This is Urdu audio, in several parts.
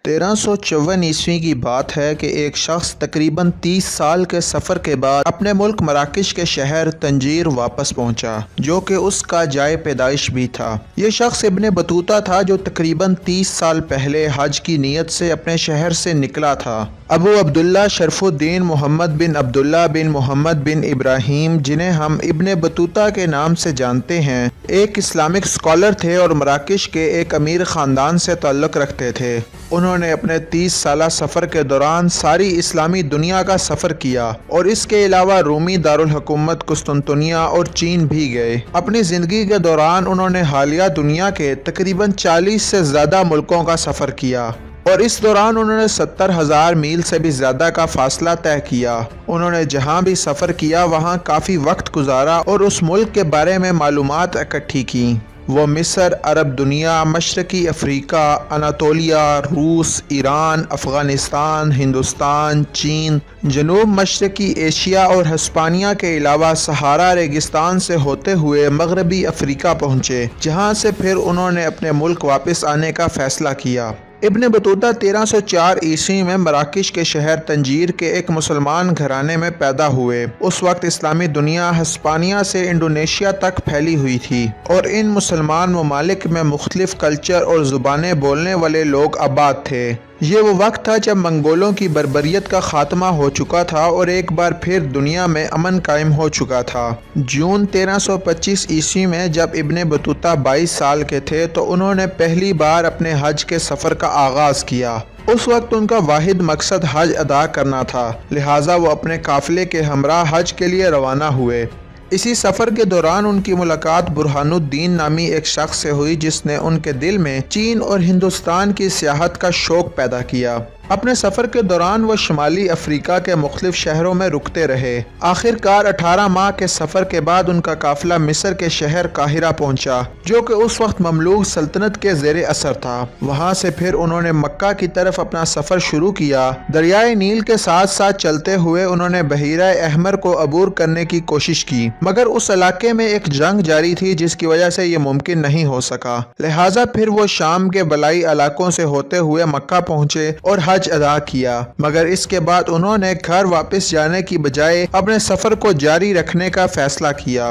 1354 کی بات ہے کہ ایک شخص تقریباً 30 سال کے سفر کے بعد اپنے ملک مراکش کے شہر تنجیر واپس پہنچا، جو کہ اس کا جائے پیدائش بھی تھا۔ یہ شخص ابن بطوطہ تھا جو تقریباً 30 سال پہلے حج کی نیت سے اپنے شہر سے نکلا تھا۔ ابو عبداللہ شرف الدین محمد بن عبداللہ بن محمد بن ابراہیم، جنہیں ہم ابن بطوطہ کے نام سے جانتے ہیں، ایک اسلامک اسکالر تھے اور مراکش کے ایک امیر خاندان سے تعلق رکھتے تھے۔ انہوں نے اپنے 30 سالہ سفر کے دوران ساری اسلامی دنیا کا سفر کیا اور اس کے علاوہ رومی دارالحکومت قسطنطنیہ اور چین بھی گئے۔ اپنی زندگی کے دوران انہوں نے حالیہ دنیا کے تقریباً 40 سے زیادہ ملکوں کا سفر کیا اور اس دوران انہوں نے 70,000 میل سے بھی زیادہ کا فاصلہ طے کیا۔ انہوں نے جہاں بھی سفر کیا وہاں کافی وقت گزارا اور اس ملک کے بارے میں معلومات اکٹھی کیں۔ وہ مصر، عرب دنیا، مشرقی افریقہ، اناطولیہ، روس، ایران، افغانستان، ہندوستان، چین، جنوب مشرقی ایشیا اور ہسپانیہ کے علاوہ صحارا ریگستان سے ہوتے ہوئے مغربی افریقہ پہنچے، جہاں سے پھر انہوں نے اپنے ملک واپس آنے کا فیصلہ کیا۔ ابن بطوطہ 1304 عیسوی میں مراکش کے شہر تنجیر کے ایک مسلمان گھرانے میں پیدا ہوئے۔ اس وقت اسلامی دنیا ہسپانیہ سے انڈونیشیا تک پھیلی ہوئی تھی اور ان مسلمان ممالک میں مختلف کلچر اور زبانیں بولنے والے لوگ آباد تھے۔ یہ وہ وقت تھا جب منگولوں کی بربریت کا خاتمہ ہو چکا تھا اور ایک بار پھر دنیا میں امن قائم ہو چکا تھا۔ جون 1325 عیسوی میں جب ابن بطوطہ 22 سال کے تھے تو انہوں نے پہلی بار اپنے حج کے سفر کا آغاز کیا۔ اس وقت ان کا واحد مقصد حج ادا کرنا تھا، لہٰذا وہ اپنے قافلے کے ہمراہ حج کے لیے روانہ ہوئے۔ اسی سفر کے دوران ان کی ملاقات برہان الدین نامی ایک شخص سے ہوئی جس نے ان کے دل میں چین اور ہندوستان کی سیاحت کا شوق پیدا کیا۔ اپنے سفر کے دوران وہ شمالی افریقہ کے مختلف شہروں میں رکتے رہے۔ آخر کار 18 ماہ کے سفر کے بعد ان کا قافلہ مصر کے شہر قاہرہ پہنچا، جو کہ اس وقت مملوک سلطنت کے زیر اثر تھا۔ وہاں سے پھر انہوں نے مکہ کی طرف اپنا سفر شروع کیا۔ دریائے نیل کے ساتھ ساتھ چلتے ہوئے انہوں نے بحیرہ احمر کو عبور کرنے کی کوشش کی، مگر اس علاقے میں ایک جنگ جاری تھی جس کی وجہ سے یہ ممکن نہیں ہو سکا، لہٰذا پھر وہ شام کے بالائی علاقوں سے ہوتے ہوئے مکہ پہنچے اور حج ادا کیا، مگر اس کے بعد انہوں نے گھر واپس جانے کی بجائے اپنے سفر کو جاری رکھنے کا فیصلہ کیا۔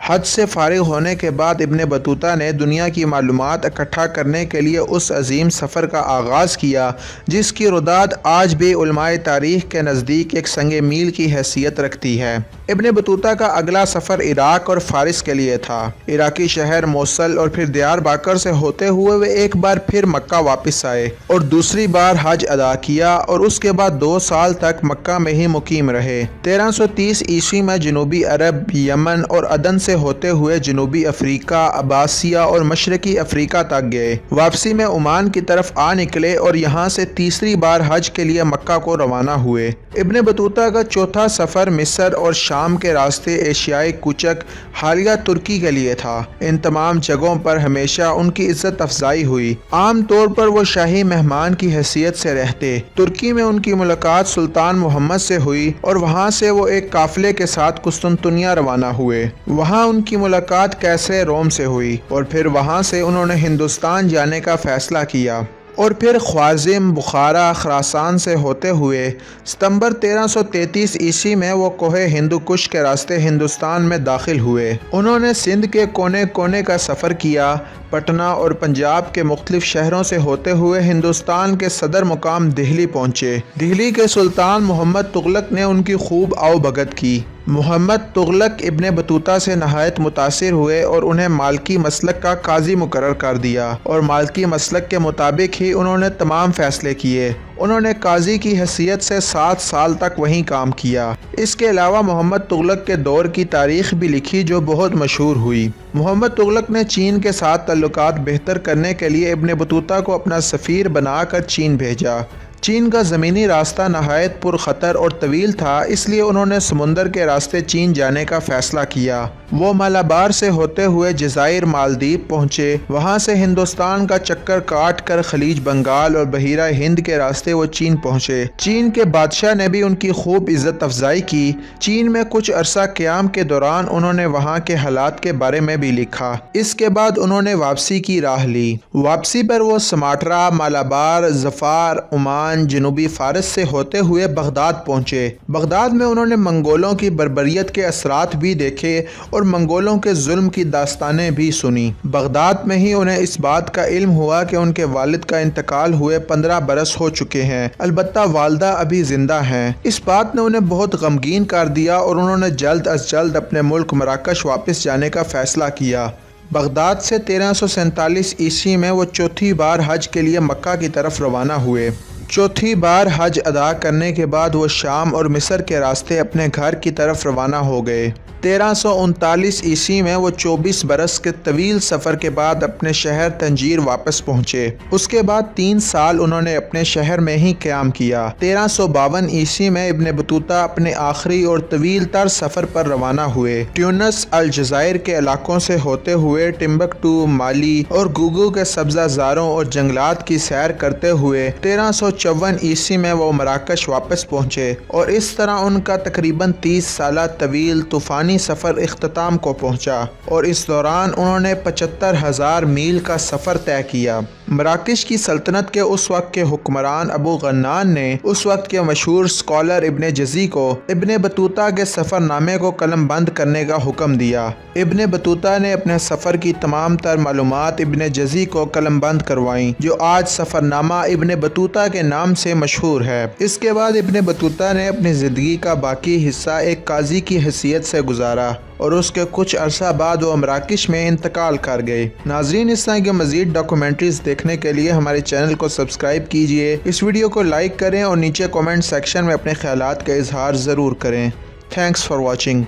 حج سے فارغ ہونے کے بعد ابن بطوطہ نے دنیا کی معلومات اکٹھا کرنے کے لیے اس عظیم سفر کا آغاز کیا جس کی رداد آج بھی علماء تاریخ کے نزدیک ایک سنگ میل کی حیثیت رکھتی ہے۔ ابن بطوطہ کا اگلا سفر عراق اور فارس کے لیے تھا۔ عراقی شہر موصل اور پھر دیار باکر سے ہوتے ہوئے وہ ایک بار پھر مکہ واپس آئے اور دوسری بار حج ادا کیا اور اس کے بعد 2 سال تک مکہ میں ہی مقیم رہے۔ 1330 عیسوی میں جنوبی عرب، یمن اور عدن سے ہوتے ہوئے جنوبی افریقہ، عباسیہ اور مشرقی افریقہ تک گئے۔ واپسی میں عمان کی طرف آ نکلے اور یہاں سے تیسری بار حج کے لیے مکہ کو روانہ ہوئے۔ ابن بطوطہ کا چوتھا سفر مصر اور شام کے راستے ایشیائی کوچک حالیہ ترکی کے لیے تھا۔ ان تمام جگہوں پر ہمیشہ ان کی عزت افزائی ہوئی۔ عام طور پر وہ شاہی مہمان کی حیثیت سے رہتے۔ ترکی میں ان کی ملاقات سلطان محمد سے ہوئی اور وہاں سے وہ ایک قافلے کے ساتھ قسطنطنیہ روانہ ہوئے۔ وہاں ان کی ملاقات کیسرے روم سے ہوئی اور پھر وہاں سے انہوں نے ہندوستان جانے کا فیصلہ کیا اور پھر خوارزم، بخارا، خراسان سے ہوتے ہوئے ستمبر 1333 عیسوی میں وہ کوہ ہندو کش کے راستے ہندوستان میں داخل ہوئے۔ انہوں نے سندھ کے کونے کونے کا سفر کیا، پٹنہ اور پنجاب کے مختلف شہروں سے ہوتے ہوئے ہندوستان کے صدر مقام دہلی پہنچے۔ دہلی کے سلطان محمد تغلق نے ان کی خوب آؤ بھگت کی۔ محمد تغلق ابن بطوطہ سے نہایت متاثر ہوئے اور انہیں مالکی مسلک کا قاضی مقرر کر دیا اور مالکی مسلک کے مطابق ہی انہوں نے تمام فیصلے کیے۔ انہوں نے قاضی کی حیثیت سے 7 سال تک وہیں کام کیا۔ اس کے علاوہ محمد تغلق کے دور کی تاریخ بھی لکھی جو بہت مشہور ہوئی۔ محمد تغلق نے چین کے ساتھ تعلقات بہتر کرنے کے لیے ابن بطوطہ کو اپنا سفیر بنا کر چین بھیجا۔ چین کا زمینی راستہ نہایت پرخطر اور طویل تھا، اس لیے انہوں نے سمندر کے راستے چین جانے کا فیصلہ کیا۔ وہ مالابار سے ہوتے ہوئے جزائر مالدیپ پہنچے، وہاں سے ہندوستان کا چکر کاٹ کر خلیج بنگال اور بحیرہ ہند کے راستے وہ چین پہنچے۔ چین کے بادشاہ نے بھی ان کی خوب عزت افزائی کی۔ چین میں کچھ عرصہ قیام کے دوران انہوں نے وہاں کے حالات کے بارے میں بھی لکھا۔ اس کے بعد انہوں نے واپسی کی راہ لی۔ واپسی پر وہ سماٹرا، مالابار، ظفار، عمان، جنوبی فارس سے ہوتے ہوئے بغداد پہنچے۔ بغداد میں انہوں نے منگولوں کی بربریت کے اثرات بھی دیکھے اور منگولوں کے ظلم کی داستانیں بھی سنی۔ بغداد میں ہی انہیں اس بات کا علم ہوا کہ ان کے والد کا انتقال ہوئے 15 برس ہو چکے ہیں، البتہ والدہ ابھی زندہ ہیں۔ اس بات نے انہیں بہت غمگین کر دیا اور انہوں نے جلد از جلد اپنے ملک مراکش واپس جانے کا فیصلہ کیا۔ بغداد سے 1347 عیسوی میں وہ چوتھی بار حج کے لیے مکہ کی طرف روانہ ہوئے۔ چوتھی بار حج ادا کرنے کے بعد وہ شام اور مصر کے راستے اپنے گھر کی طرف روانہ ہو گئے۔ 1339 عیسوی میں وہ 24 برس کے طویل سفر کے بعد اپنے شہر تنجیر واپس پہنچے۔ اس کے بعد 3 سال انہوں نے اپنے شہر میں ہی قیام کیا۔ 1352 عیسوی میں ابن بطوطہ اپنے آخری اور طویل تر سفر پر روانہ ہوئے۔ ٹیونس، الجزائر کے علاقوں سے ہوتے ہوئے ٹمبکٹو، مالی اور گوگو کے سبزہ زاروں اور جنگلات کی سیر کرتے ہوئے 1354 عیسوی میں وہ مراکش واپس پہنچے اور اس طرح ان کا تقریباً 30 سالہ طویل طوفانی سفر اختتام کو پہنچا اور اس دوران انہوں نے 75,000 میل کا سفر طے کیا۔ مراکش کی سلطنت کے اس وقت کے حکمران ابو غنان نے اس وقت کے مشہور اسکالر ابن جزی کو ابن بطوطہ کے سفر نامے کو قلم بند کرنے کا حکم دیا۔ ابن بطوطہ نے اپنے سفر کی تمام تر معلومات ابن جزی کو قلم بند کروائیں، جو آج سفر نامہ ابن بطوطہ کے نام سے مشہور ہے۔ اس کے بعد ابن بطوطہ نے اپنی زندگی کا باقی حصہ ایک قاضی کی حیثیت سے گزارا اور اس کے کچھ عرصہ بعد وہ مراکش میں انتقال کر گئے۔ ناظرین، اس طرح کے مزید ڈاکومنٹریز دیکھنے کے لیے ہمارے چینل کو سبسکرائب کیجئے، اس ویڈیو کو لائک کریں اور نیچے کومنٹ سیکشن میں اپنے خیالات کا اظہار ضرور کریں۔ Thanks for watching.